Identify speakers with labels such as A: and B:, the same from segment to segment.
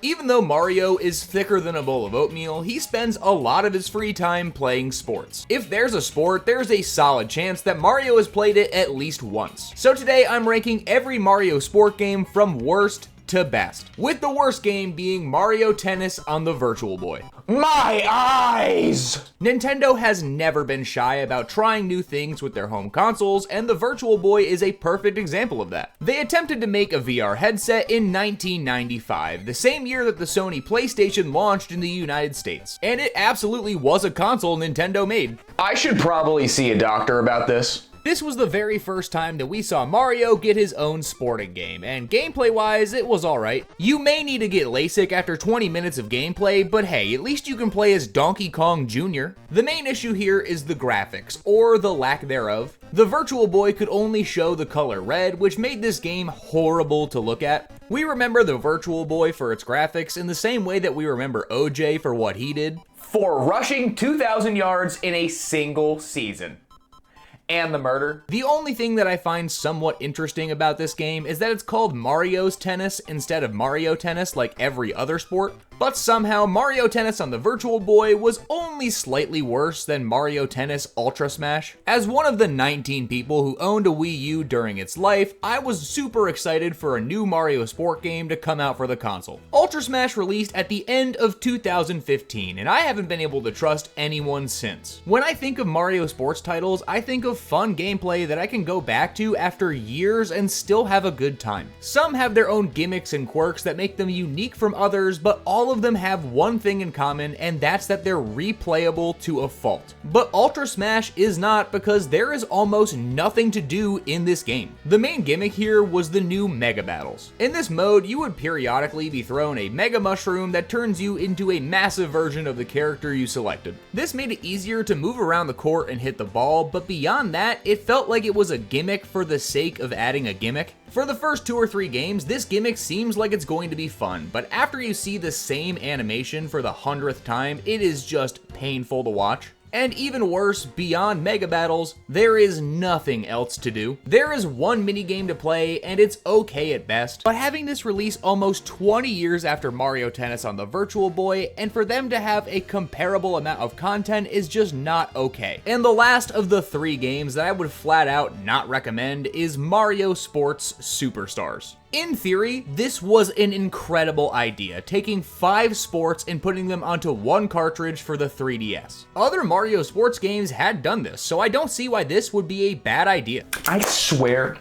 A: Even though Mario is thicker than a bowl of oatmeal, he spends a lot of his free time playing sports. If there's a sport, there's a solid chance that Mario has played it at least once. So today I'm ranking every Mario sport game from worst to best, with the worst game being Mario Tennis on the Virtual Boy.
B: My eyes!
A: Nintendo has never been shy about trying new things with their home consoles, and the Virtual Boy is a perfect example of that. They attempted to make a VR headset in 1995, the same year that the Sony PlayStation launched in the United States, and it absolutely was a console Nintendo made.
B: I should probably see a doctor about this.
A: This was the very first time that we saw Mario get his own sporting game, and gameplay-wise, it was alright. You may need to get LASIK after 20 minutes of gameplay, but hey, at least you can play as Donkey Kong Jr. The main issue here is the graphics, or the lack thereof. The Virtual Boy could only show the color red, which made this game horrible to look at. We remember the Virtual Boy for its graphics in the same way that we remember OJ for what he did.
B: For rushing 2,000 yards in a single season. And the murder.
A: The only thing that I find somewhat interesting about this game is that it's called Mario's Tennis instead of Mario Tennis like every other sport, but somehow Mario Tennis on the Virtual Boy was only slightly worse than Mario Tennis Ultra Smash. As one of the 19 people who owned a Wii U during its life, I was super excited for a new Mario sport game to come out for the console. Ultra Smash released at the end of 2015, and I haven't been able to trust anyone since. When I think of Mario sports titles, I think of fun gameplay that I can go back to after years and still have a good time. Some have their own gimmicks and quirks that make them unique from others, but all of them have one thing in common, and that's that they're replayable to a fault. But Ultra Smash is not, because there is almost nothing to do in this game. The main gimmick here was the new Mega Battles. In this mode, you would periodically be thrown a Mega Mushroom that turns you into a massive version of the character you selected. This made it easier to move around the court and hit the ball, but beyond that, it felt like it was a gimmick for the sake of adding a gimmick. For the first 2 or 3 games, this gimmick seems like it's going to be fun, but after you see the same animation for the 100th time, it is just painful to watch. And even worse, beyond Mega Battles, there is nothing else to do. There is one minigame to play, and it's okay at best, but having this release almost 20 years after Mario Tennis on the Virtual Boy, and for them to have a comparable amount of content is just not okay. And the last of the 3 games that I would flat out not recommend is Mario Sports Superstars. In theory, this was an incredible idea, taking 5 sports and putting them onto one cartridge for the 3DS. Other Mario sports games had done this, so I don't see why this would be a bad idea.
B: I swear.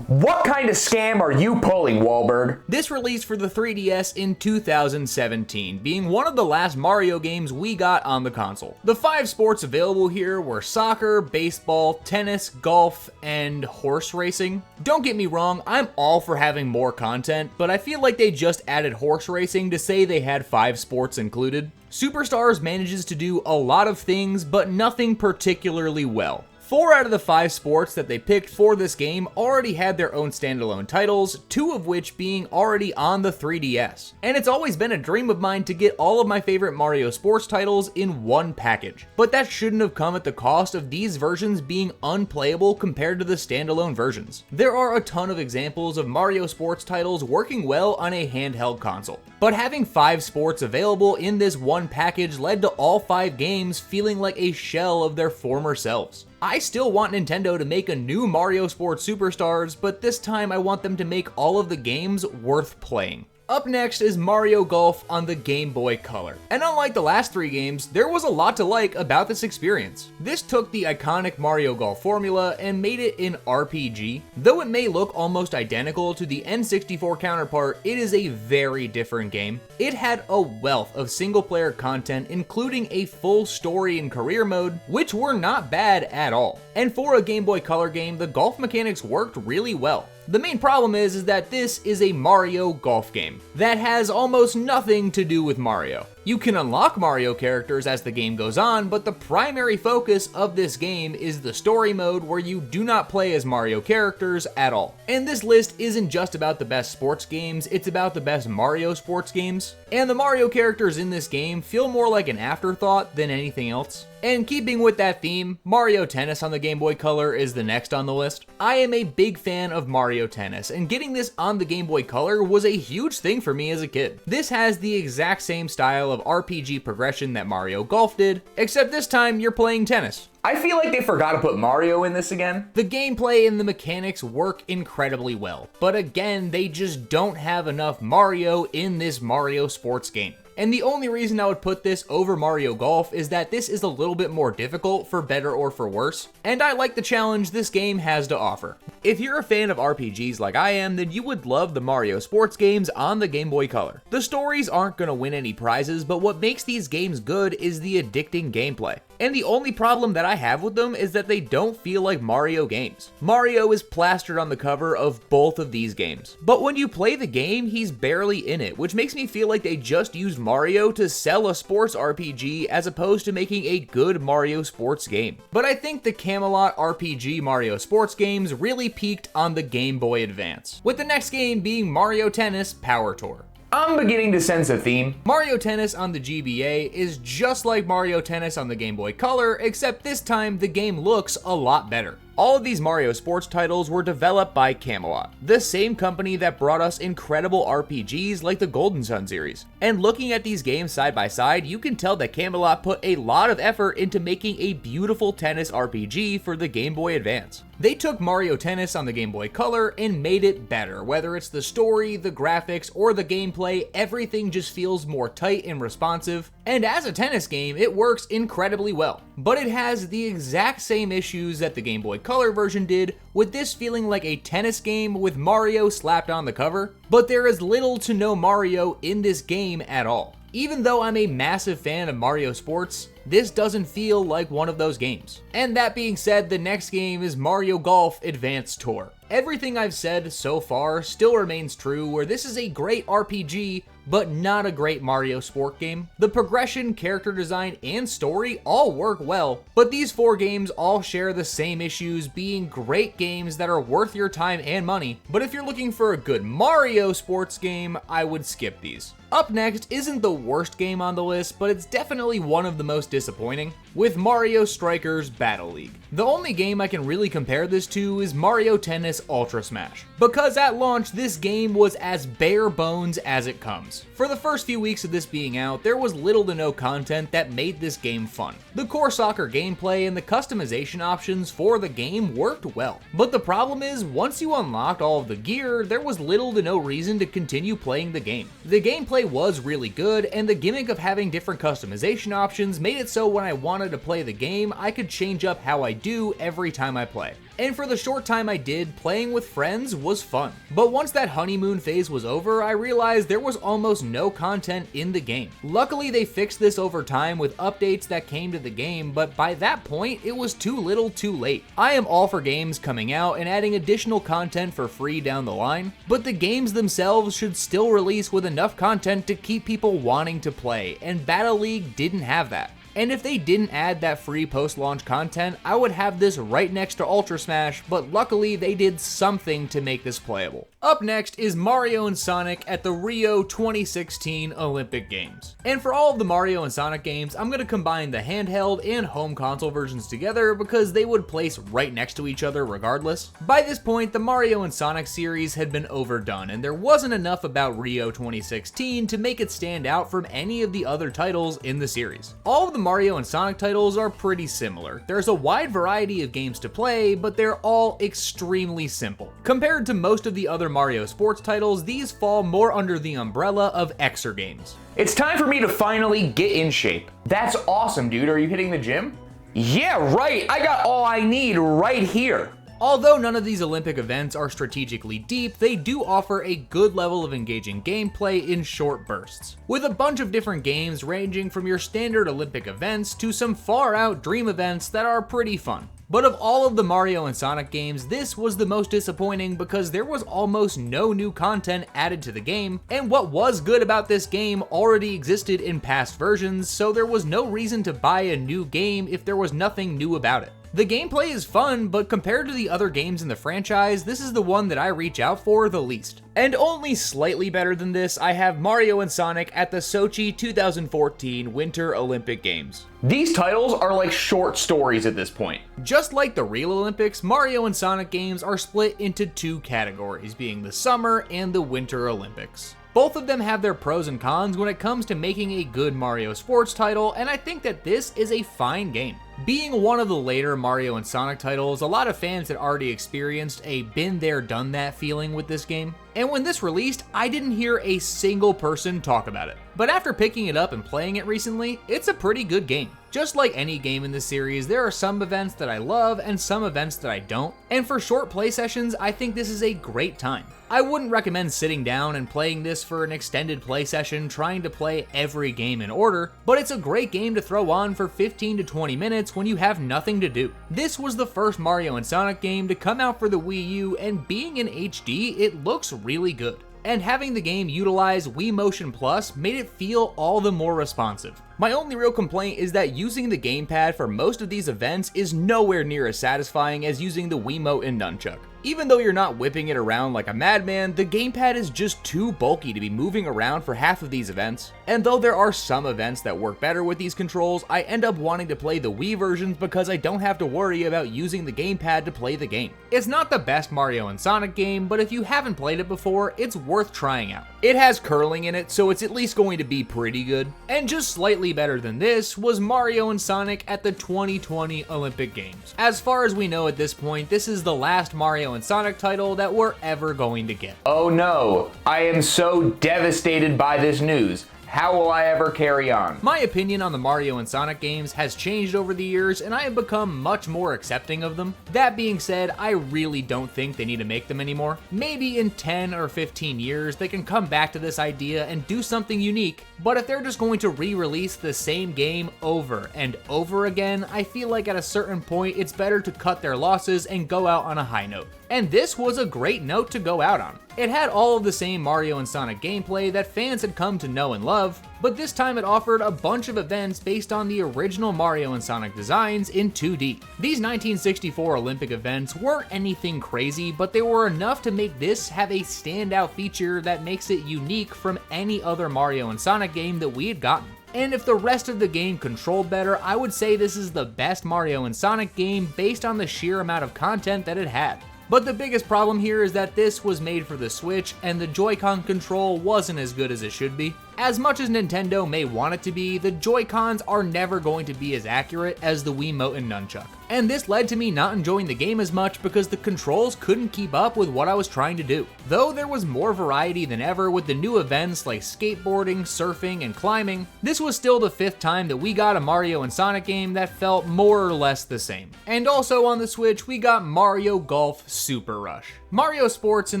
B: What kind of scam are you pulling, Wahlberg?
A: This released for the 3DS in 2017, being one of the last Mario games we got on the console. The 5 sports available here were soccer, baseball, tennis, golf, and horse racing. Don't get me wrong, I'm all for having more content, but I feel like they just added horse racing to say they had 5 sports included. Superstars manages to do a lot of things, but nothing particularly well. 4 out of the 5 sports that they picked for this game already had their own standalone titles, 2 of which being already on the 3DS. And it's always been a dream of mine to get all of my favorite Mario sports titles in one package. But that shouldn't have come at the cost of these versions being unplayable compared to the standalone versions. There are a ton of examples of Mario sports titles working well on a handheld console. But having 5 sports available in this one package led to all 5 games feeling like a shell of their former selves. I still want Nintendo to make a new Mario Sports Superstars, but this time I want them to make all of the games worth playing. Up next is Mario Golf on the Game Boy Color. And unlike the last 3 games, there was a lot to like about this experience. This took the iconic Mario Golf formula and made it an RPG. Though it may look almost identical to the N64 counterpart, it is a very different game. It had a wealth of single-player content, including a full story and career mode, which were not bad at all. And for a Game Boy Color game, the golf mechanics worked really well. The main problem is that this is a Mario golf game that has almost nothing to do with Mario. You can unlock Mario characters as the game goes on, but the primary focus of this game is the story mode where you do not play as Mario characters at all. And this list isn't just about the best sports games, it's about the best Mario sports games. And the Mario characters in this game feel more like an afterthought than anything else. And keeping with that theme, Mario Tennis on the Game Boy Color is the next on the list. I am a big fan of Mario Tennis, and getting this on the Game Boy Color was a huge thing for me as a kid. This has the exact same style of RPG progression that Mario Golf did, except this time you're playing tennis.
B: I feel like they forgot to put Mario in this again.
A: The gameplay and the mechanics work incredibly well, but again, they just don't have enough Mario in this Mario sports game. And the only reason I would put this over Mario Golf is that this is a little bit more difficult, for better or for worse, and I like the challenge this game has to offer. If you're a fan of RPGs like I am, then you would love the Mario sports games on the Game Boy Color. The stories aren't gonna win any prizes, but what makes these games good is the addicting gameplay. And the only problem that I have with them is that they don't feel like Mario games. Mario is plastered on the cover of both of these games, but when you play the game, he's barely in it, which makes me feel like they just used Mario to sell a sports RPG as opposed to making a good Mario sports game. But I think the Camelot RPG Mario sports games really peaked on the Game Boy Advance, with the next game being Mario Tennis Power Tour.
B: I'm beginning to sense a theme.
A: Mario Tennis on the GBA is just like Mario Tennis on the Game Boy Color, except this time the game looks a lot better. All of these Mario sports titles were developed by Camelot, the same company that brought us incredible RPGs like the Golden Sun series. And looking at these games side by side, you can tell that Camelot put a lot of effort into making a beautiful tennis RPG for the Game Boy Advance. They took Mario Tennis on the Game Boy Color and made it better. Whether it's the story, the graphics, or the gameplay, everything just feels more tight and responsive. And as a tennis game, it works incredibly well. But it has the exact same issues that the Game Boy Color version did, with this feeling like a tennis game with Mario slapped on the cover. But there is little to no Mario in this game at all. Even though I'm a massive fan of Mario Sports, this doesn't feel like one of those games. And that being said, the next game is Mario Golf Advanced Tour. Everything I've said so far still remains true, where this is a great RPG, but not a great Mario sport game. The progression, character design, and story all work well, but these four games all share the same issues, being great games that are worth your time and money. But if you're looking for a good Mario sports game, I would skip these. Up next isn't the worst game on the list, but it's definitely one of the most disappointing, with Mario Strikers Battle League. The only game I can really compare this to is Mario Tennis Ultra Smash, because at launch this game was as bare bones as it comes. For the first few weeks of this being out, there was little to no content that made this game fun. The core soccer gameplay and the customization options for the game worked well, but the problem is, once you unlocked all of the gear, there was little to no reason to continue playing the game. The gameplay was really good, and the gimmick of having different customization options made it so when I wanted to play the game, I could change up how I do every time I play. And for the short time I did, playing with friends was fun. But once that honeymoon phase was over, I realized there was almost no content in the game. Luckily, they fixed this over time with updates that came to the game, but by that point, it was too little too late. I am all for games coming out and adding additional content for free down the line, but the games themselves should still release with enough content to keep people wanting to play, and Battle League didn't have that. And if they didn't add that free post-launch content, I would have this right next to Ultra Smash, but luckily they did something to make this playable. Up next is Mario and Sonic at the Rio 2016 Olympic Games. And for all of the Mario and Sonic games, I'm going to combine the handheld and home console versions together because they would place right next to each other regardless. By this point, the Mario and Sonic series had been overdone, and there wasn't enough about Rio 2016 to make it stand out from any of the other titles in the series. All of the Mario and Sonic titles are pretty similar. There's a wide variety of games to play, but they're all extremely simple. Compared to most of the other Mario sports titles, these fall more under the umbrella of Xer games.
B: It's time for me to finally get in shape. That's awesome, dude. Are you hitting the gym? Yeah, right. I got all I need right here.
A: Although none of these Olympic events are strategically deep, they do offer a good level of engaging gameplay in short bursts, with a bunch of different games ranging from your standard Olympic events to some far-out dream events that are pretty fun. But of all of the Mario and Sonic games, this was the most disappointing because there was almost no new content added to the game, and what was good about this game already existed in past versions, so there was no reason to buy a new game if there was nothing new about it. The gameplay is fun, but compared to the other games in the franchise, this is the one that I reach out for the least. And only slightly better than this, I have Mario and Sonic at the Sochi 2014 Winter Olympic Games.
B: These titles are like short stories at this point.
A: Just like the real Olympics, Mario and Sonic games are split into two categories, being the Summer and the Winter Olympics. Both of them have their pros and cons when it comes to making a good Mario sports title, and I think that this is a fine game. Being one of the later Mario and Sonic titles, a lot of fans had already experienced a been there done that feeling with this game, and when this released, I didn't hear a single person talk about it. But after picking it up and playing it recently, it's a pretty good game. Just like any game in this series, there are some events that I love and some events that I don't, and for short play sessions, I think this is a great time. I wouldn't recommend sitting down and playing this for an extended play session trying to play every game in order, but it's a great game to throw on for 15 to 20 minutes when you have nothing to do. This was the first Mario and Sonic game to come out for the Wii U, and being in HD, it looks really good. And having the game utilize Wii Motion Plus made it feel all the more responsive. My only real complaint is that using the gamepad for most of these events is nowhere near as satisfying as using the Wiimote and Nunchuck. Even though you're not whipping it around like a madman, the gamepad is just too bulky to be moving around for half of these events. And though there are some events that work better with these controls, I end up wanting to play the Wii versions because I don't have to worry about using the gamepad to play the game. It's not the best Mario and Sonic game, but if you haven't played it before, it's worth trying out. It has curling in it, so it's at least going to be pretty good. And just slightly better than this was Mario and Sonic at the 2020 Olympic Games. As far as we know at this point, this is the last Mario and Sonic title that we're ever going to get.
B: Oh no, I am so devastated by this news. How will I ever carry on?
A: My opinion on the Mario and Sonic games has changed over the years, and I have become much more accepting of them. That being said, I really don't think they need to make them anymore. Maybe in 10 or 15 years, they can come back to this idea and do something unique, but if they're just going to re-release the same game over and over again, I feel like at a certain point, it's better to cut their losses and go out on a high note. And this was a great note to go out on. It had all of the same Mario and Sonic gameplay that fans had come to know and love, but this time it offered a bunch of events based on the original Mario and Sonic designs in 2D. These 1964 Olympic events weren't anything crazy, but they were enough to make this have a standout feature that makes it unique from any other Mario and Sonic game that we had gotten. And if the rest of the game controlled better, I would say this is the best Mario and Sonic game based on the sheer amount of content that it had. But the biggest problem here is that this was made for the Switch, and the Joy-Con control wasn't as good as it should be. As much as Nintendo may want it to be, the Joy-Cons are never going to be as accurate as the Wiimote and Nunchuck. And this led to me not enjoying the game as much because the controls couldn't keep up with what I was trying to do. Though there was more variety than ever with the new events like skateboarding, surfing, and climbing, this was still the 5th time that we got a Mario and Sonic game that felt more or less the same. And also on the Switch, we got Mario Golf Super Rush. Mario sports in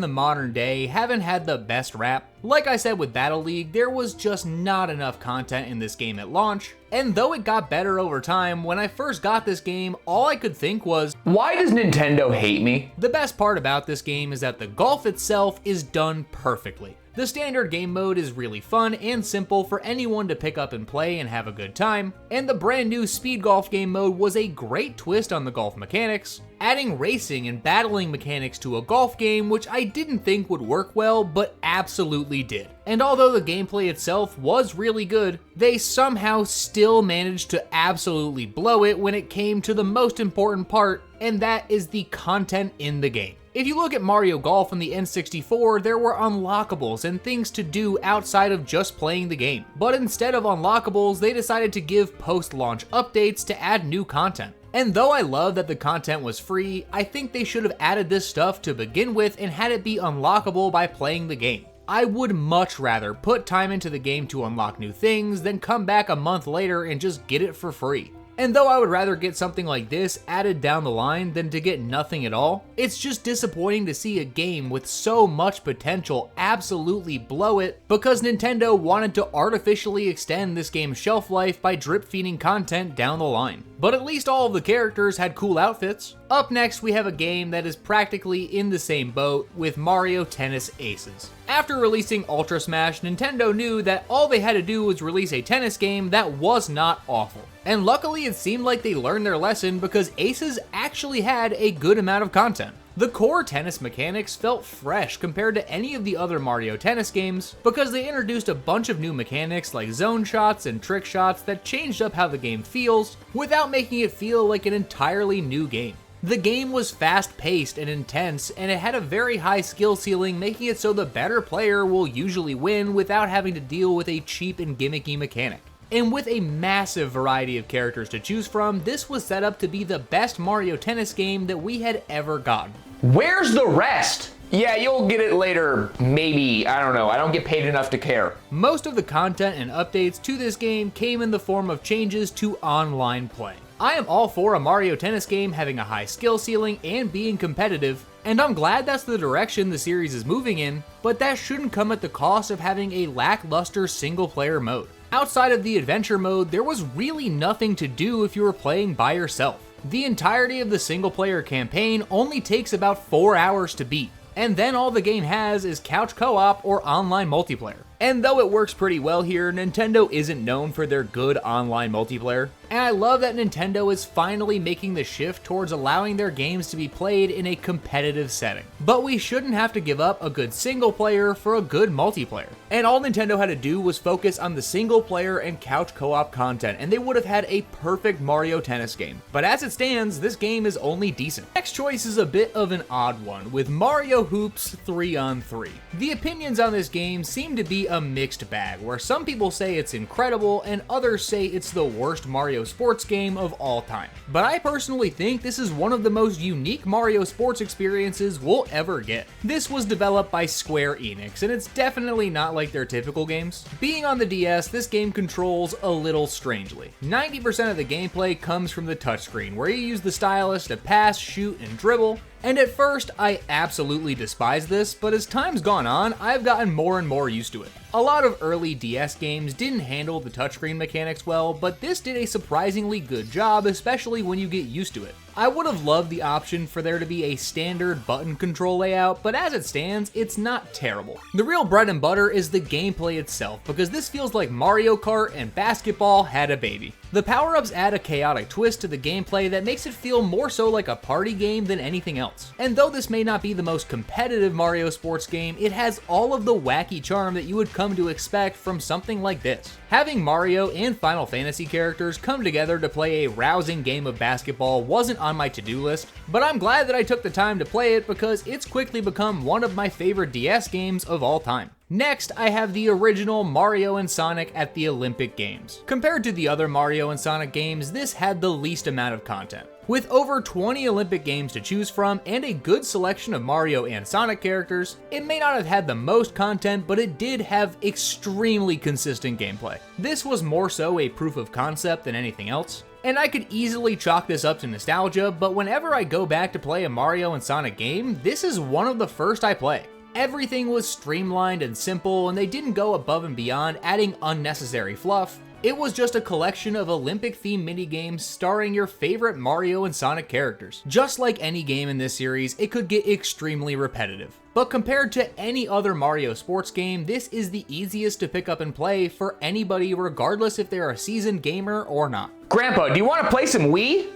A: the modern day haven't had the best rap. Like I said with Battle League, there was just not enough content in this game at launch, and though it got better over time, when I first got this game, all I could think was,
B: why does Nintendo hate me?
A: The best part about this game is that the golf itself is done perfectly. The standard game mode is really fun and simple for anyone to pick up and play and have a good time, and the brand new speed golf game mode was a great twist on the golf mechanics, adding racing and battling mechanics to a golf game which I didn't think would work well, but absolutely did. And although the gameplay itself was really good, they somehow still managed to absolutely blow it when it came to the most important part, and that is the content in the game. If you look at Mario Golf on the N64, there were unlockables and things to do outside of just playing the game. But instead of unlockables, they decided to give post-launch updates to add new content. And though I love that the content was free, I think they should have added this stuff to begin with and had it be unlockable by playing the game. I would much rather put time into the game to unlock new things than come back a month later and just get it for free. And though I would rather get something like this added down the line than to get nothing at all, it's just disappointing to see a game with so much potential absolutely blow it because Nintendo wanted to artificially extend this game's shelf life by drip feeding content down the line. But at least all of the characters had cool outfits. Up next, we have a game that is practically in the same boat with Mario Tennis Aces. After releasing Ultra Smash, Nintendo knew that all they had to do was release a tennis game that was not awful. And luckily it seemed like they learned their lesson because Aces actually had a good amount of content. The core tennis mechanics felt fresh compared to any of the other Mario Tennis games because they introduced a bunch of new mechanics like zone shots and trick shots that changed up how the game feels without making it feel like an entirely new game. The game was fast-paced and intense, and it had a very high skill ceiling, making it so the better player will usually win without having to deal with a cheap and gimmicky mechanic. And with a massive variety of characters to choose from, this was set up to be the best Mario Tennis game that we had ever gotten.
B: Where's the rest? Yeah, you'll get it later, maybe, I don't know, I don't get paid enough to care.
A: Most of the content and updates to this game came in the form of changes to online play. I am all for a Mario Tennis game having a high skill ceiling and being competitive, and I'm glad that's the direction the series is moving in, but that shouldn't come at the cost of having a lackluster single-player mode. Outside of the adventure mode, there was really nothing to do if you were playing by yourself. The entirety of the single-player campaign only takes about 4 hours to beat, and then all the game has is couch co-op or online multiplayer. And though it works pretty well here, Nintendo isn't known for their good online multiplayer. And I love that Nintendo is finally making the shift towards allowing their games to be played in a competitive setting. But we shouldn't have to give up a good single player for a good multiplayer. And all Nintendo had to do was focus on the single player and couch co-op content, and they would have had a perfect Mario Tennis game. But as it stands, this game is only decent. Next choice is a bit of an odd one, with Mario Hoops 3-on-3. The opinions on this game seem to be a mixed bag, where some people say it's incredible and others say it's the worst Mario sports game of all time. But I personally think this is one of the most unique Mario sports experiences we'll ever get. This was developed by Square Enix, and it's definitely not like their typical games. Being on the DS, this game controls a little strangely. 90% of the gameplay comes from the touchscreen, where you use the stylus to pass, shoot, and dribble. And at first, I absolutely despised this, but as time's gone on, I've gotten more and more used to it. A lot of early DS games didn't handle the touchscreen mechanics well, but this did a surprisingly good job, especially when you get used to it. I would have loved the option for there to be a standard button control layout, but as it stands, it's not terrible. The real bread and butter is the gameplay itself, because this feels like Mario Kart and basketball had a baby. The power-ups add a chaotic twist to the gameplay that makes it feel more so like a party game than anything else. And though this may not be the most competitive Mario sports game, it has all of the wacky charm that you would come to expect from something like this. Having Mario and Final Fantasy characters come together to play a rousing game of basketball wasn't on my to-do list, but I'm glad that I took the time to play it because it's quickly become one of my favorite DS games of all time. Next, I have the original Mario and Sonic at the Olympic Games. Compared to the other Mario and Sonic games, this had the least amount of content. With over 20 Olympic games to choose from and a good selection of Mario and Sonic characters, it may not have had the most content, but it did have extremely consistent gameplay. This was more so a proof of concept than anything else. And I could easily chalk this up to nostalgia, but whenever I go back to play a Mario and Sonic game, this is one of the first I play. Everything was streamlined and simple, and they didn't go above and beyond adding unnecessary fluff. It was just a collection of Olympic-themed minigames starring your favorite Mario and Sonic characters. Just like any game in this series, it could get extremely repetitive. But compared to any other Mario sports game, this is the easiest to pick up and play for anybody regardless if they're a seasoned gamer or not.
B: Grandpa, do you want to play some Wii?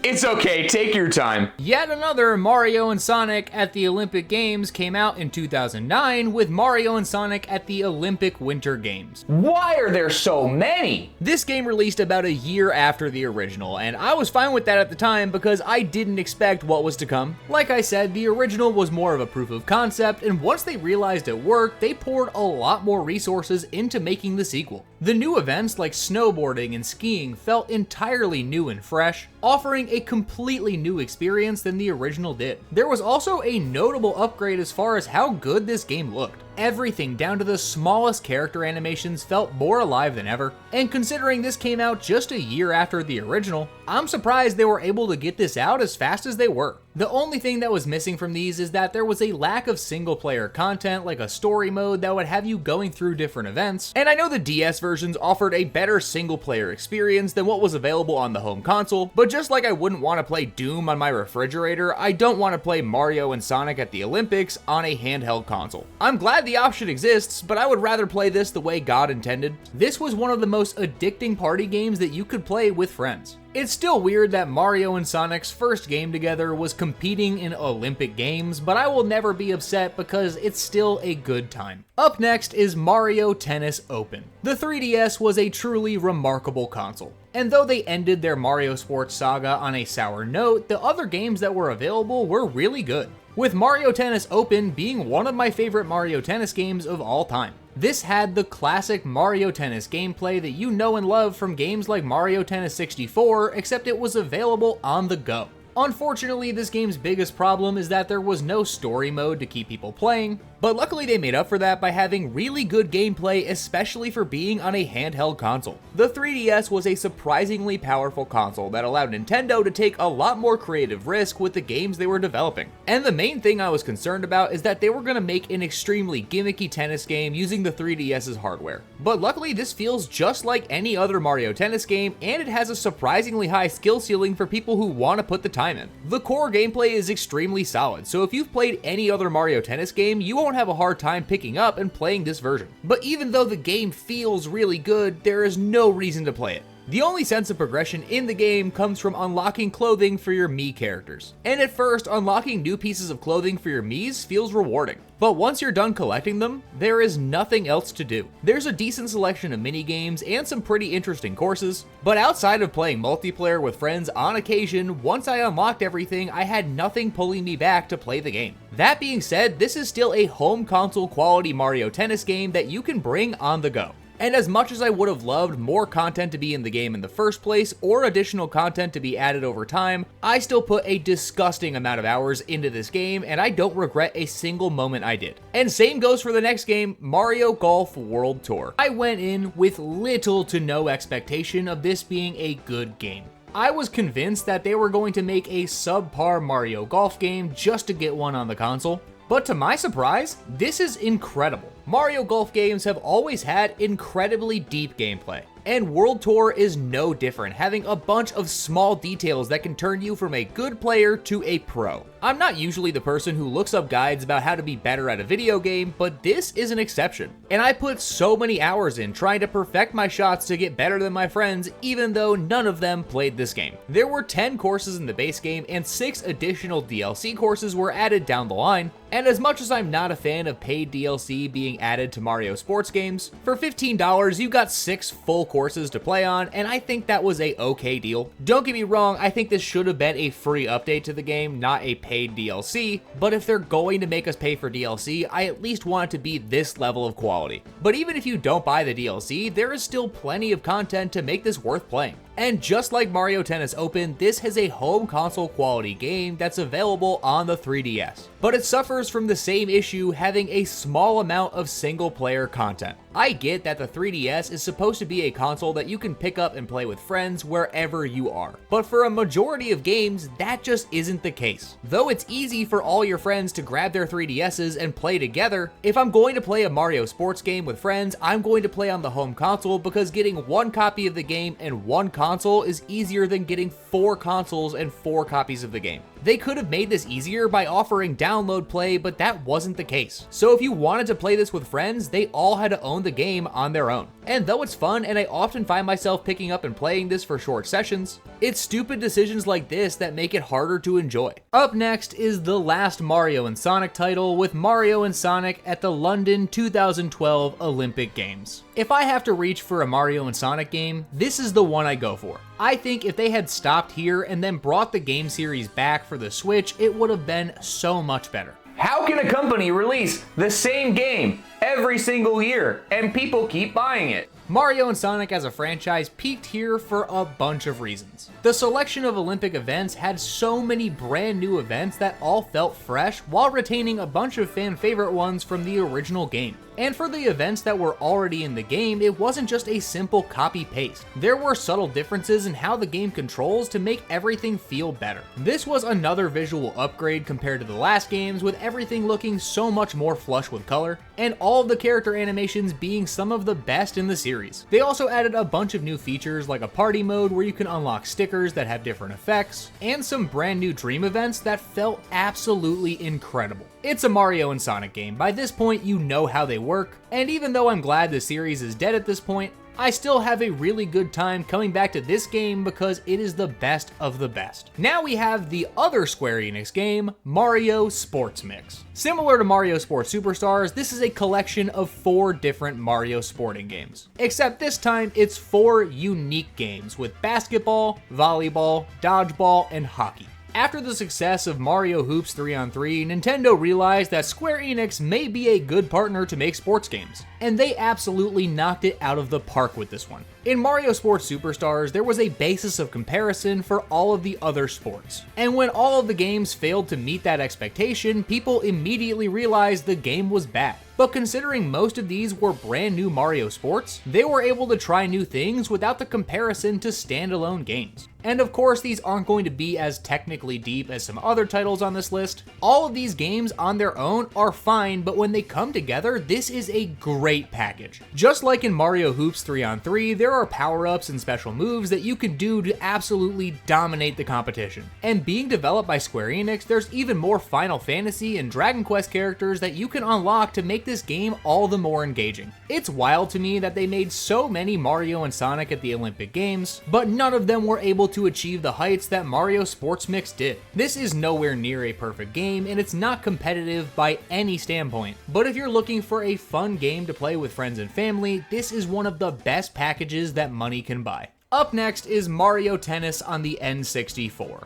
B: It's okay, take your time.
A: Yet another Mario and Sonic at the Olympic Games came out in 2009 with Mario and Sonic at the Olympic Winter Games.
B: Why are there so many?
A: This game released about a year after the original, and I was fine with that at the time because I didn't expect what was to come. Like I said, the original was more of a proof of concept, and once they realized it worked, they poured a lot more resources into making the sequel. The new events like snowboarding and skiing felt entirely new and fresh, offering a completely new experience than the original did. There was also a notable upgrade as far as how good this game looked. Everything down to the smallest character animations felt more alive than ever, and considering this came out just a year after the original, I'm surprised they were able to get this out as fast as they were. The only thing that was missing from these is that there was a lack of single player content like a story mode that would have you going through different events, and I know the DS versions offered a better single player experience than what was available on the home console, but just like I wouldn't want to play Doom on my refrigerator, I don't want to play Mario and Sonic at the Olympics on a handheld console. I'm glad the option exists, but I would rather play this the way God intended. This was one of the most addicting party games that you could play with friends. It's still weird that Mario and Sonic's first game together was competing in Olympic Games, but I will never be upset because it's still a good time. Up next is Mario Tennis Open. The 3DS was a truly remarkable console, and though they ended their Mario Sports saga on a sour note, the other games that were available were really good, with Mario Tennis Open being one of my favorite Mario Tennis games of all time. This had the classic Mario Tennis gameplay that you know and love from games like Mario Tennis 64, except it was available on the go. Unfortunately, this game's biggest problem is that there was no story mode to keep people playing, but luckily they made up for that by having really good gameplay, especially for being on a handheld console. The 3DS was a surprisingly powerful console that allowed Nintendo to take a lot more creative risk with the games they were developing. And the main thing I was concerned about is that they were going to make an extremely gimmicky tennis game using the 3DS's hardware. But luckily this feels just like any other Mario Tennis game, and it has a surprisingly high skill ceiling for people who want to put the time in. The core gameplay is extremely solid, so if you've played any other Mario Tennis game, you won't have a hard time picking up and playing this version. But even though the game feels really good, there is no reason to play it. The only sense of progression in the game comes from unlocking clothing for your Mii characters. And at first, unlocking new pieces of clothing for your Miis feels rewarding. But once you're done collecting them, there is nothing else to do. There's a decent selection of mini-games and some pretty interesting courses, but outside of playing multiplayer with friends on occasion, once I unlocked everything, I had nothing pulling me back to play the game. That being said, this is still a home console quality Mario Tennis game that you can bring on the go. And as much as I would have loved more content to be in the game in the first place, or additional content to be added over time, I still put a disgusting amount of hours into this game, and I don't regret a single moment I did. And same goes for the next game, Mario Golf World Tour. I went in with little to no expectation of this being a good game. I was convinced that they were going to make a subpar Mario Golf game just to get one on the console. But to my surprise, this is incredible. Mario Golf games have always had incredibly deep gameplay, and World Tour is no different, having a bunch of small details that can turn you from a good player to a pro. I'm not usually the person who looks up guides about how to be better at a video game, but this is an exception. And I put so many hours in trying to perfect my shots to get better than my friends, even though none of them played this game. There were 10 courses in the base game, and 6 additional DLC courses were added down the line. And as much as I'm not a fan of paid DLC being added to Mario sports games, for $15 you got 6 full courses to play on, and I think that was a okay deal. Don't get me wrong, I think this should have been a free update to the game, not a paid DLC, but if they're going to make us pay for DLC, I at least want it to be this level of quality. But even if you don't buy the DLC, there is still plenty of content to make this worth playing. And just like Mario Tennis Open, this has a home console quality game that's available on the 3DS. But it suffers from the same issue, having a small amount of single player content. I get that the 3DS is supposed to be a console that you can pick up and play with friends wherever you are. But for a majority of games, that just isn't the case. Though it's easy for all your friends to grab their 3DSs and play together, if I'm going to play a Mario sports game with friends, I'm going to play on the home console because getting one copy of the game and one console is easier than getting 4 consoles and 4 copies of the game. They could have made this easier by offering download play, but that wasn't the case. So if you wanted to play this with friends, they all had to own the game on their own. And though it's fun, and I often find myself picking up and playing this for short sessions, it's stupid decisions like this that make it harder to enjoy. Up next is the last Mario and Sonic title, with Mario and Sonic at the London 2012 Olympic Games. If I have to reach for a Mario and Sonic game, this is the one I go for. I think if they had stopped here and then brought the game series back for the Switch, it would have been so much better.
B: How can a company release the same game every single year, and people keep buying it.
A: Mario and Sonic as a franchise peaked here for a bunch of reasons. The selection of Olympic events had so many brand new events that all felt fresh while retaining a bunch of fan favorite ones from the original game. And for the events that were already in the game, it wasn't just a simple copy-paste. There were subtle differences in how the game controls to make everything feel better. This was another visual upgrade compared to the last games, with everything looking so much more flush with color, and all of the character animations being some of the best in the series. They also added a bunch of new features like a party mode where you can unlock stickers that have different effects, and some brand new dream events that felt absolutely incredible. It's a Mario and Sonic game. By this point, you know how they work, and even though I'm glad the series is dead at this point, I still have a really good time coming back to this game because it is the best of the best. Now we have the other Square Enix game, Mario Sports Mix. Similar to Mario Sports Superstars, this is a collection of 4 different Mario sporting games. Except this time, it's 4 unique games with basketball, volleyball, dodgeball, and hockey. After the success of Mario Hoops 3-on-3, Nintendo realized that Square Enix may be a good partner to make sports games, and they absolutely knocked it out of the park with this one. In Mario Sports Superstars, there was a basis of comparison for all of the other sports, and when all of the games failed to meet that expectation, people immediately realized the game was bad. But considering most of these were brand new Mario sports, they were able to try new things without the comparison to standalone games. And of course, these aren't going to be as technically deep as some other titles on this list. All of these games on their own are fine, but when they come together, this is a great package. Just like in Mario Hoops 3-on-3, there are power-ups and special moves that you can do to absolutely dominate the competition. And being developed by Square Enix, there's even more Final Fantasy and Dragon Quest characters that you can unlock to make this game all the more engaging. It's wild to me that they made so many Mario and Sonic at the Olympic Games, but none of them were able to achieve the heights that Mario Sports Mix did. This is nowhere near a perfect game, and it's not competitive by any standpoint, but if you're looking for a fun game to play with friends and family, this is one of the best packages that money can buy. Up next is Mario Tennis on the N64.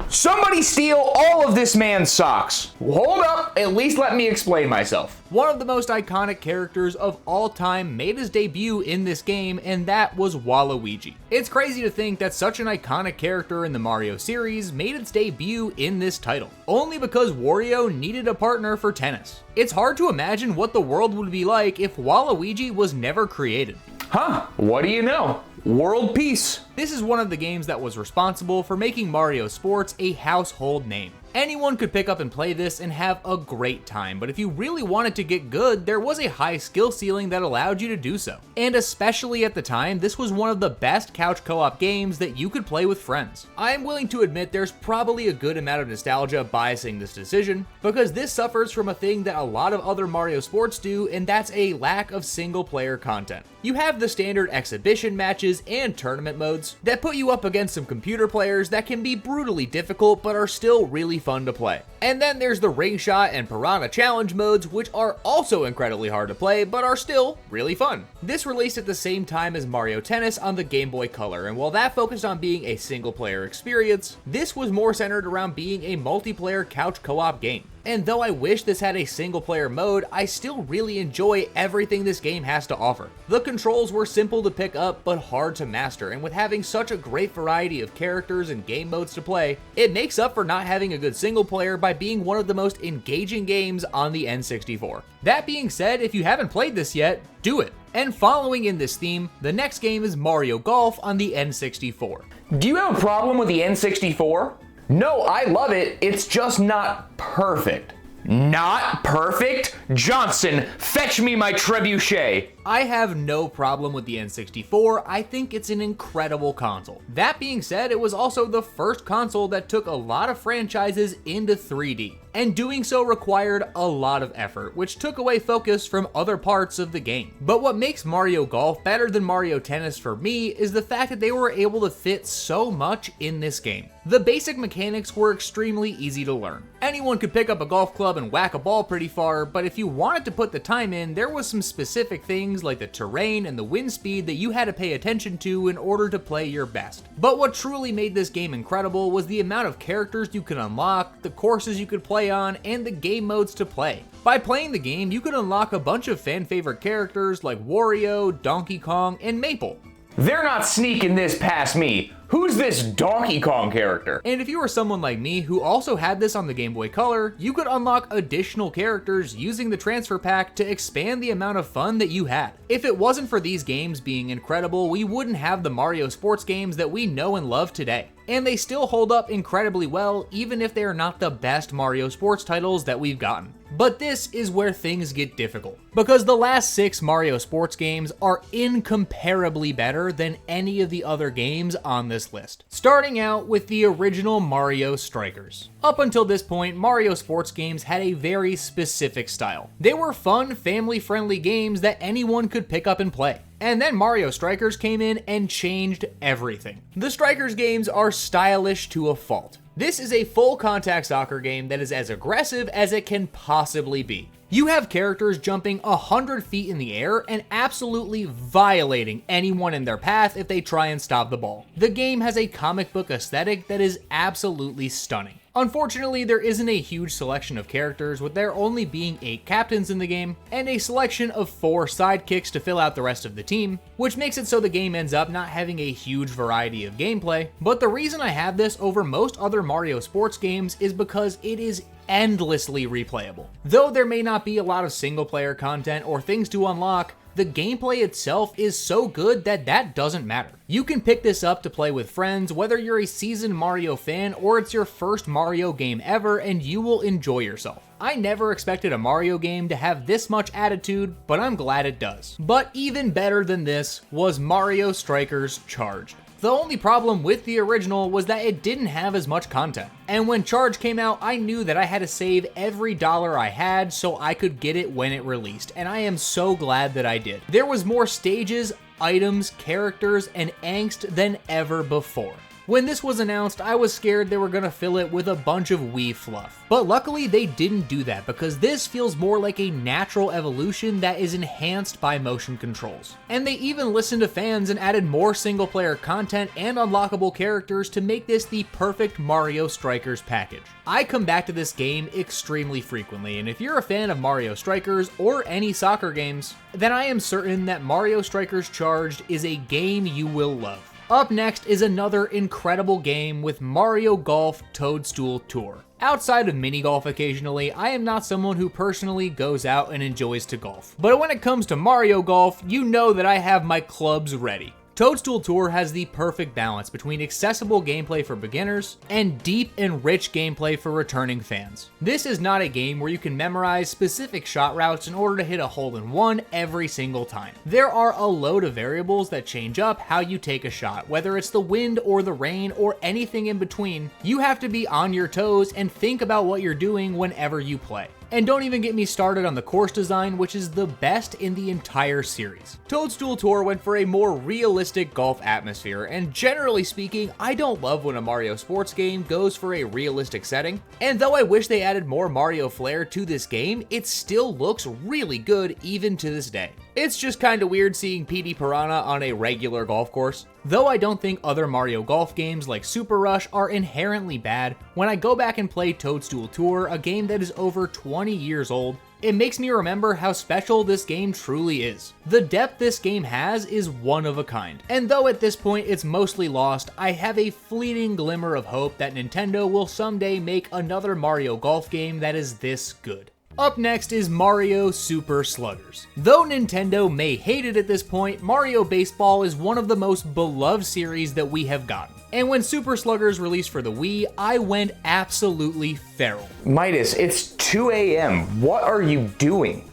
B: Somebody steal all of this man's socks. Hold up, at least let me explain myself.
A: One of the most iconic characters of all time made his debut in this game, and that was Waluigi. It's crazy to think that such an iconic character in the Mario series made its debut in this title, only because Wario needed a partner for tennis. It's hard to imagine what the world would be like if Waluigi was never created.
B: Huh, what do you know? World peace.
A: This is one of the games that was responsible for making Mario Sports a household name. Anyone could pick up and play this and have a great time, but if you really wanted to get good, there was a high skill ceiling that allowed you to do so. And especially at the time, this was one of the best couch co-op games that you could play with friends. I am willing to admit there's probably a good amount of nostalgia biasing this decision, because this suffers from a thing that a lot of other Mario sports do, and that's a lack of single player content. You have the standard exhibition matches and tournament modes that put you up against some computer players that can be brutally difficult but are still really fun to play. And then there's the ring shot and piranha challenge modes, which are also incredibly hard to play but are still really fun. This released at the same time as Mario Tennis on the Game Boy Color, and while that focused on being a single player experience, this was more centered around being a multiplayer couch co-op game. And though I wish this had a single player mode, I still really enjoy everything this game has to offer. The controls were simple to pick up but hard to master, and with having such a great variety of characters and game modes to play, it makes up for not having a good single player by being one of the most engaging games on the N64. That being said, if you haven't played this yet, do it. And following in this theme, the next game is Mario Golf on the N64.
B: Do you have a problem with the N64? No, I love it, it's just not perfect. Not perfect? Johnson, fetch me my trebuchet.
A: I have no problem with the N64, I think it's an incredible console. That being said, it was also the first console that took a lot of franchises into 3D, and doing so required a lot of effort, which took away focus from other parts of the game. But what makes Mario Golf better than Mario Tennis for me is the fact that they were able to fit so much in this game. The basic mechanics were extremely easy to learn. Anyone could pick up a golf club and whack a ball pretty far, but if you wanted to put the time in, there was some specific things like the terrain and the wind speed that you had to pay attention to in order to play your best. But what truly made this game incredible was the amount of characters you could unlock, the courses you could play, play on, and the game modes to play. By playing the game, you could unlock a bunch of fan-favorite characters like Wario, Donkey Kong, and Maple.
B: They're not sneaking this past me. Who's this Donkey Kong character?
A: And if you were someone like me who also had this on the Game Boy Color, you could unlock additional characters using the transfer pack to expand the amount of fun that you had. If it wasn't for these games being incredible, we wouldn't have the Mario sports games that we know and love today. And they still hold up incredibly well, even if they are not the best Mario sports titles that we've gotten. But this is where things get difficult, because the last 6 Mario sports games are incomparably better than any of the other games on this list. Starting out with the original Mario Strikers. Up until this point, Mario sports games had a very specific style. They were fun, family-friendly games that anyone could pick up and play. And then Mario Strikers came in and changed everything. The Strikers games are stylish to a fault. This is a full contact soccer game that is as aggressive as it can possibly be. You have characters jumping 100 feet in the air and absolutely violating anyone in their path if they try and stop the ball. The game has a comic book aesthetic that is absolutely stunning. Unfortunately, there isn't a huge selection of characters, with there only being 8 captains in the game, and a selection of 4 sidekicks to fill out the rest of the team, which makes it so the game ends up not having a huge variety of gameplay. But the reason I have this over most other Mario sports games is because it is endlessly replayable. Though there may not be a lot of single player content or things to unlock, the gameplay itself is so good that doesn't matter. You can pick this up to play with friends, whether you're a seasoned Mario fan or it's your first Mario game ever, and you will enjoy yourself. I never expected a Mario game to have this much attitude, but I'm glad it does. But even better than this was Mario Strikers Charged. The only problem with the original was that it didn't have as much content. And when Charge came out, I knew that I had to save every dollar I had so I could get it when it released, and I am so glad that I did. There was more stages, items, characters, and angst than ever before. When this was announced, I was scared they were gonna fill it with a bunch of Wii fluff. But luckily they didn't do that, because this feels more like a natural evolution that is enhanced by motion controls. And they even listened to fans and added more single player content and unlockable characters to make this the perfect Mario Strikers package. I come back to this game extremely frequently, and if you're a fan of Mario Strikers or any soccer games, then I am certain that Mario Strikers Charged is a game you will love. Up next is another incredible game with Mario Golf Toadstool Tour. Outside of mini golf occasionally, I am not someone who personally goes out and enjoys to golf. But when it comes to Mario Golf, you know that I have my clubs ready. Toadstool Tour has the perfect balance between accessible gameplay for beginners and deep and rich gameplay for returning fans. This is not a game where you can memorize specific shot routes in order to hit a hole-in-one every single time. There are a load of variables that change up how you take a shot, whether it's the wind or the rain or anything in between. You have to be on your toes and think about what you're doing whenever you play. And don't even get me started on the course design, which is the best in the entire series. Toadstool Tour went for a more realistic golf atmosphere, and generally speaking, I don't love when a Mario sports game goes for a realistic setting. And though I wish they added more Mario flair to this game, it still looks really good even to this day. It's just kinda weird seeing Petey Piranha on a regular golf course. Though I don't think other Mario Golf games like Super Rush are inherently bad, when I go back and play Toadstool Tour, a game that is over 20 years old, it makes me remember how special this game truly is. The depth this game has is one of a kind. And though at this point it's mostly lost, I have a fleeting glimmer of hope that Nintendo will someday make another Mario Golf game that is this good. Up next is Mario Super Sluggers. Though Nintendo may hate it at this point, Mario Baseball is one of the most beloved series that we have gotten. And when Super Sluggers released for the Wii, I went absolutely feral.
B: Midas, it's 2 a.m. What are you doing?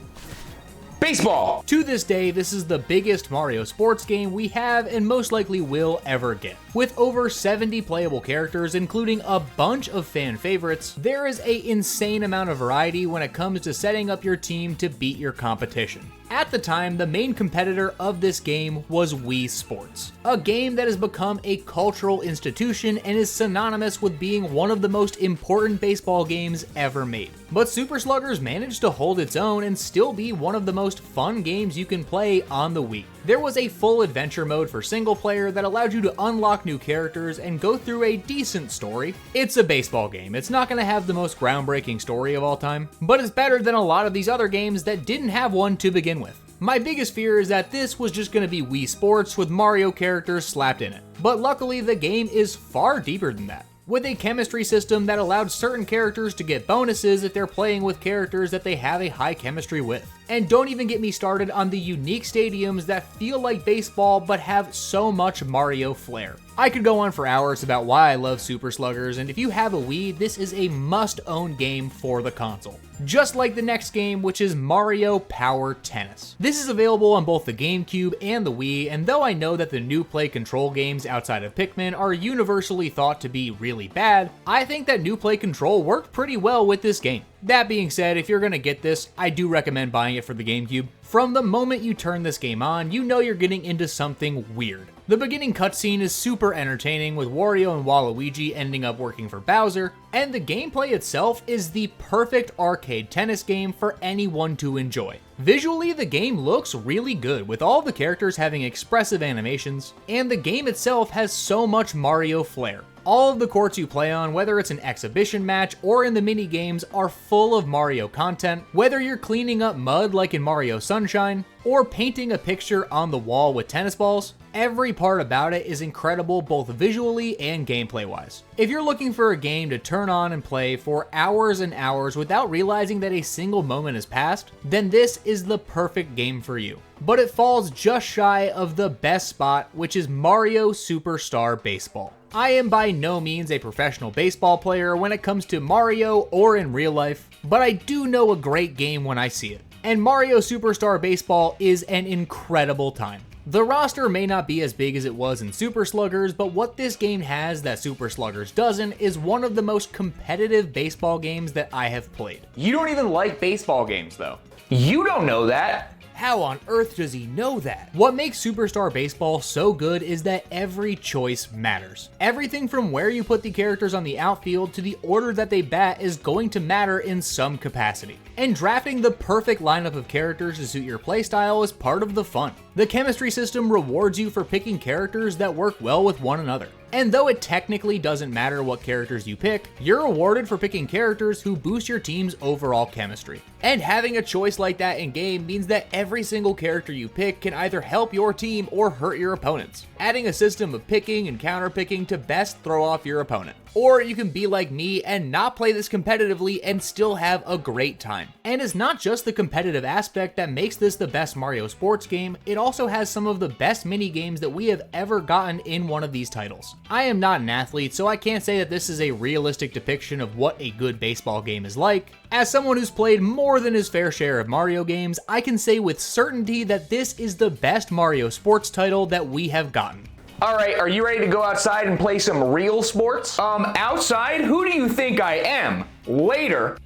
B: Baseball!
A: To this day, this is the biggest Mario sports game we have and most likely will ever get. With over 70 playable characters, including a bunch of fan favorites, there is an insane amount of variety when it comes to setting up your team to beat your competition. At the time, the main competitor of this game was Wii Sports, a game that has become a cultural institution and is synonymous with being one of the most important baseball games ever made. But Super Sluggers managed to hold its own and still be one of the most fun games you can play on the Wii. There was a full adventure mode for single player that allowed you to unlock new characters and go through a decent story. It's a baseball game, it's not going to have the most groundbreaking story of all time, but it's better than a lot of these other games that didn't have one to begin with. My biggest fear is that this was just going to be Wii Sports with Mario characters slapped in it, but luckily the game is far deeper than that, with a chemistry system that allowed certain characters to get bonuses if they're playing with characters that they have a high chemistry with. And don't even get me started on the unique stadiums that feel like baseball but have so much Mario flair. I could go on for hours about why I love Super Sluggers, and if you have a Wii, this is a must-own game for the console. Just like the next game, which is Mario Power Tennis. This is available on both the GameCube and the Wii, and though I know that the new Play Control games outside of Pikmin are universally thought to be really bad, I think that new Play Control worked pretty well with this game. That being said, if you're gonna get this, I do recommend buying it for the GameCube. From the moment you turn this game on, you know you're getting into something weird. The beginning cutscene is super entertaining, with Wario and Waluigi ending up working for Bowser, and the gameplay itself is the perfect arcade tennis game for anyone to enjoy. Visually, the game looks really good, with all the characters having expressive animations, and the game itself has so much Mario flair. All of the courts you play on, whether it's an exhibition match or in the mini games, are full of Mario content, whether you're cleaning up mud like in Mario Sunshine, or painting a picture on the wall with tennis balls. Every part about it is incredible both visually and gameplay wise. If you're looking for a game to turn on and play for hours and hours without realizing that a single moment has passed, then this is the perfect game for you. But it falls just shy of the best spot, which is Mario Superstar Baseball. I am by no means a professional baseball player when it comes to Mario or in real life, but I do know a great game when I see it. And Mario Superstar Baseball is an incredible time. The roster may not be as big as it was in Super Sluggers, but what this game has that Super Sluggers doesn't is one of the most competitive baseball games that I have played.
B: You don't even like baseball games though. You don't know that.
A: How on earth does he know that? What makes Superstar Baseball so good is that every choice matters. Everything from where you put the characters on the outfield to the order that they bat is going to matter in some capacity. And drafting the perfect lineup of characters to suit your playstyle is part of the fun. The chemistry system rewards you for picking characters that work well with one another. And though it technically doesn't matter what characters you pick, you're rewarded for picking characters who boost your team's overall chemistry. And having a choice like that in game means that every single character you pick can either help your team or hurt your opponents, adding a system of picking and counter picking to best throw off your opponent. Or you can be like me and not play this competitively and still have a great time. And it's not just the competitive aspect that makes this the best Mario sports game, it also has some of the best mini games that we have ever gotten in one of these titles. I am not an athlete, so I can't say that this is a realistic depiction of what a good baseball game is like. As someone who's played more than his fair share of Mario games, I can say with certainty that this is the best Mario sports title that we have gotten.
B: All right, are you ready to go outside and play some real sports? Outside? Who do you think I am? Later.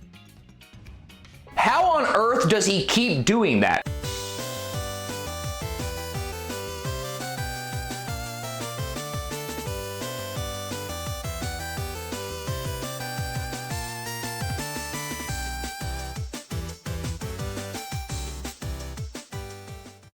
B: How on earth does he keep doing that?